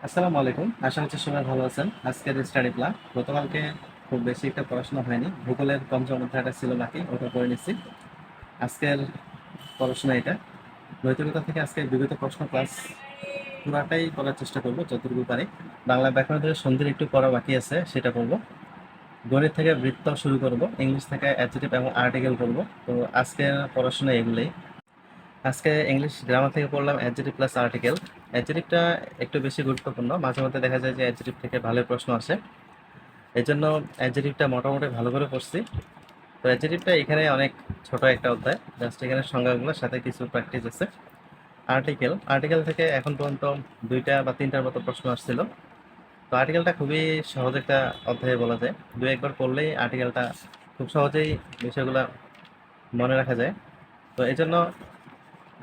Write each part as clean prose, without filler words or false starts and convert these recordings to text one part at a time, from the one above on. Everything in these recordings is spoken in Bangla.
আসসালামু আলাইকুম। আশা করছি সবাই ভালো আছেন। আজকের স্টাডি প্ল্যান গতকালকে খুব বেশি একটা পড়াশোনা হয়নি। ভূগোলের পঞ্চম অধ্যায়টা ছিল বাকি, ওটা করে নিচ্ছি। আজকের পড়াশোনা এটা। নৈতিকতা থেকে আজকে বিগত প্রশ্ন ক্লাস পুরাটাই করার চেষ্টা করব যতটুকু পারি। বাংলা ব্যাকরণ থেকে সন্ধির একটু পড়া বাকি আছে, সেটা করব। গণিত থেকে বৃত্ত শুরু করব, ইংলিশ থেকে অ্যাডজেক্টিভ এবং আর্টিকেল করব। তো আজকের পড়াশোনা এগুলোই। আজকে ইংলিশ গ্রামার থেকে পড়লাম অ্যাডজেক্টিভ প্লাস আর্টিকেল। অ্যাডজেক্টিভটা একটু বেশি গুরুত্বপূর্ণ, মাঝে মধ্যে দেখা যায় যে অ্যাডজেক্টিভ থেকে ভালো প্রশ্ন আসে। এই জন্য অ্যাডজেক্টিভটা মোটামুটি ভালো করে পড়ছি। তো অ্যাডজেক্টিভটা এখানে অনেক ছোট একটা অধ্যায়, জাস্ট এখানে সংজ্ঞাগুলোর সাথে কিছু প্র্যাকটিস আছে। আর্টিকেল আর্টিকেল থেকে এখন পর্যন্ত 2টা বা 3টার মতো প্রশ্ন আসছিল। তো আর্টিকেলটা খুবই সহজ একটা অধ্যায় বলা যায়, দু একবার পড়লেই আর্টিকেলটা খুব সহজেই বিষয়গুলো মনে রাখা যায়। তো এই জন্য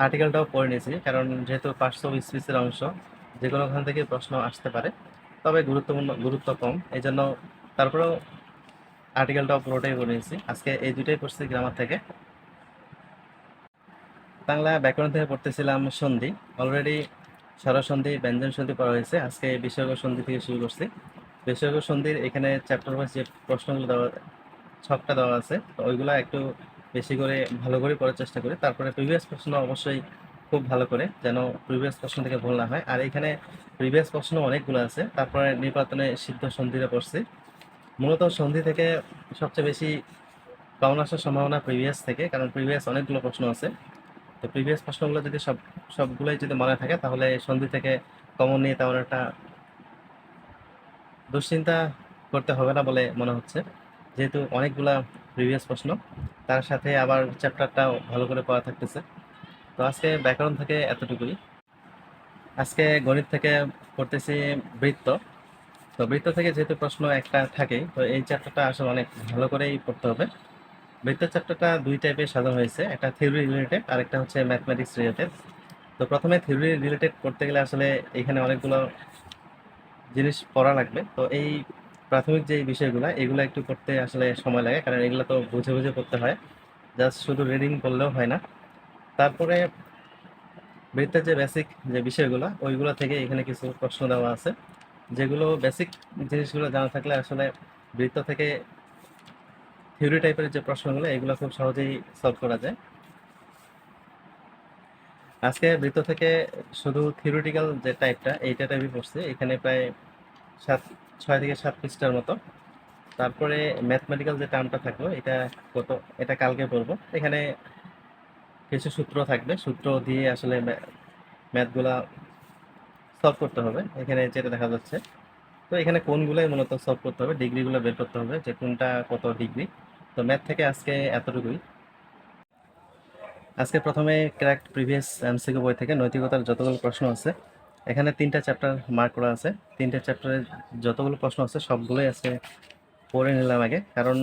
আর্টিকেলটাও পড়ে নিয়েছি, কারণ যেহেতু পার্টস অফ স্পিচের অংশ, যে কোনোখান থেকে প্রশ্ন আসতে পারে, তবে গুরুত্ব কম। এই জন্য তারপরেও আর্টিকেলটাও পুরোটাই পড়ে নিয়েছি। আজকে এই দুইটাই পড়ছি গ্রামার থেকে। বাংলা ব্যাকরণ থেকে পড়তেছিলাম সন্ধি। অলরেডি স্বরসন্ধি, ব্যঞ্জন সন্ধি পড়া হয়েছে। আজকে বিসর্গ সন্ধি থেকে শুরু করছি। বিসর্গ সন্ধির এখানে চ্যাপ্টার ওয়াইজ যে প্রশ্নগুলো দেওয়া, ছকটা দেওয়া আছে, তো ওইগুলো একটু বেশি করে ভালো করে পড়ার চেষ্টা করি। তারপরে প্রিভিয়াস প্রশ্ন অবশ্যই খুব ভালো করে, যেন প্রিভিয়াস প্রশ্ন থেকে ভুল না হয়। আর এখানে প্রিভিয়াস প্রশ্ন অনেকগুলো আছে। তারপরে নির্বাচনে সিদ্ধ সন্ধিটা পড়ছি। মূলত সন্ধি থেকে সবচেয়ে বেশি কমন আসার সম্ভাবনা প্রিভিয়াস থেকে, কারণ প্রিভিয়াস অনেকগুলো প্রশ্ন আছে। তো প্রিভিয়াস প্রশ্নগুলো যদি সবগুলোই যদি মনে থাকে, তাহলে সন্ধি থেকে কমন নিয়ে তেমন একটা দুশ্চিন্তা করতে হবে না বলে মনে হচ্ছে, যেহেতু অনেকগুলা প্রিভিয়াস প্রশ্ন, তার সাথে আবার চ্যাপ্টারটাও ভালো করে পড়া থাকতেছে। তো আজকে ব্যাকরণ থেকে এতটুকুই। আজকে গণিত থেকে পড়তেছি বৃত্ত। তো বৃত্ত থেকে যেহেতু প্রশ্ন একটা থাকেই, তো এই চ্যাপ্টারটা আসলে অনেক ভালো করেই পড়তে হবে। বৃত্ত চ্যাপ্টারটা দুই টাইপের সাজানো হয়েছে, একটা থিওরি রিলেটেড আর একটা হচ্ছে ম্যাথমেটিক্স রিলেটেড। তো প্রথমে থিওরি রিলেটেড করতে গেলে আসলে এখানে অনেকগুলো জিনিস পড়া লাগবে। তো এই প্রাথমিক যে বিষয়গুলো, এগুলো একটু পড়তে আসলে সময় লাগে, কারণ এগুলো তো বুঝে বুঝে পড়তে হয়, জাস্ট শুধু রিডিং করলেও হয় না। তারপরে বৃত্তের যে বেসিক যে বিষয়গুলো, ওইগুলো থেকে এখানে কিছু প্রশ্ন দেওয়া আছে, যেগুলো বেসিক জিনিসগুলো জানা থাকলে আসলে বৃত্ত থেকে থিওরি টাইপের যে প্রশ্নগুলো, এগুলো খুব সহজেই সলভ করা যায়। আজকে বৃত্ত থেকে শুধু থিওরিটিক্যাল যে টাইপটা, এইটা টাইপই পড়ছে। এখানে প্রায় 6 থেকে 7 পৃষ্ঠার মতো। তারপরে ম্যাথমেটিক্যাল যে টার্মটা থাকলো, এটা কালকে পড়বো। এখানে কিছু সূত্র থাকবে, সূত্র দিয়ে আসলে ম্যাথগুলা সলভ করতে হবে, এখানে যেটা দেখা যাচ্ছে। তো এখানে কোনগুলোই মূলত সলভ করতে হবে, ডিগ্রিগুলো বের করতে হবে যে কোনটা কত ডিগ্রি। তো ম্যাথ থেকে আজকে এতটুকুই। আজকে প্রথমে ক্র্যাক্ট প্রিভিয়াস এমসিকিউ বই থেকে নৈতিকতার যতগুলো প্রশ্ন আছে, এখানে 3টা চ্যাপ্টার মার্ক করা আছে। 3টে চ্যাপ্টারে যতগুলো প্রশ্ন আছে সবগুলোই আজকে পড়ে নিলাম আগে, কারণ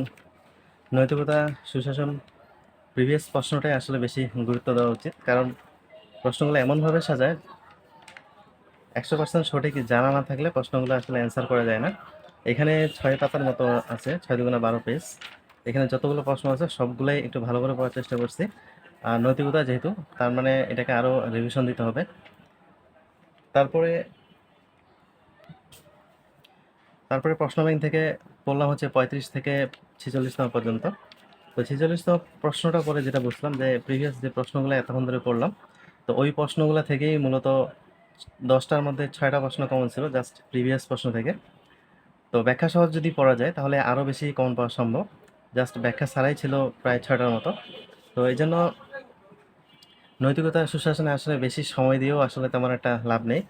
নৈতিকতা, সুশাসন প্রিভিয়াস প্রশ্নটাই আসলে বেশি গুরুত্ব দেওয়া উচিত। কারণ প্রশ্নগুলো এমনভাবে সাজায়, 100% সঠিক জানা না থাকলে প্রশ্নগুলো আসলে অ্যান্সার করা যায় না। এখানে 6 পাতার মতো আছে, 6 × 12 পেজ। এখানে যতগুলো প্রশ্ন আছে সবগুলোই একটু ভালো করে পড়ার চেষ্টা করছি। আর নৈতিকতা যেহেতু, তার মানে এটাকে আরও রিভিশন দিতে হবে। তারপরে তারপরে প্রশ্ন ব্যাংক থেকে পড়লাম হচ্ছে 35 থেকে 46তম পর্যন্ত। তো 46তম প্রশ্নটা পরে যেটা বুঝলাম, যে প্রিভিয়াস যে প্রশ্নগুলো এতক্ষণ ধরে পড়লাম, তো ওই প্রশ্নগুলো থেকেই মূলত 10টার মধ্যে 6টা প্রশ্ন কমন ছিল, জাস্ট প্রিভিয়াস প্রশ্ন থেকে। তো ব্যাখ্যা সহজ যদি পড়া যায়, তাহলে আরও বেশি কমন পাওয়া সম্ভব। জাস্ট ব্যাখ্যা ছাড়াই ছিল প্রায় 6টার মতো। তো এই জন্য নৈতিকতা সুশাসনে আসলে বেশি সময় দিয়েও আসলে তেমন একটা লাভ নেই।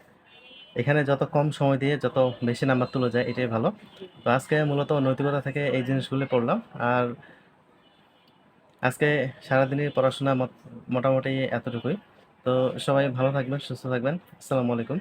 এখানে যত কম সময় দিয়ে যত বেশি নাম্বার তোলা যায়, এটাই ভালো। তো আজকে মূলত নৈতিকতা থেকে এই জিনিসগুলো পড়লাম। আর আজকে সারাদিনের পড়াশোনা মোটামুটি এতটুকুই। তো সবাই ভালো থাকবেন, সুস্থ থাকবেন। আসসালামু আলাইকুম।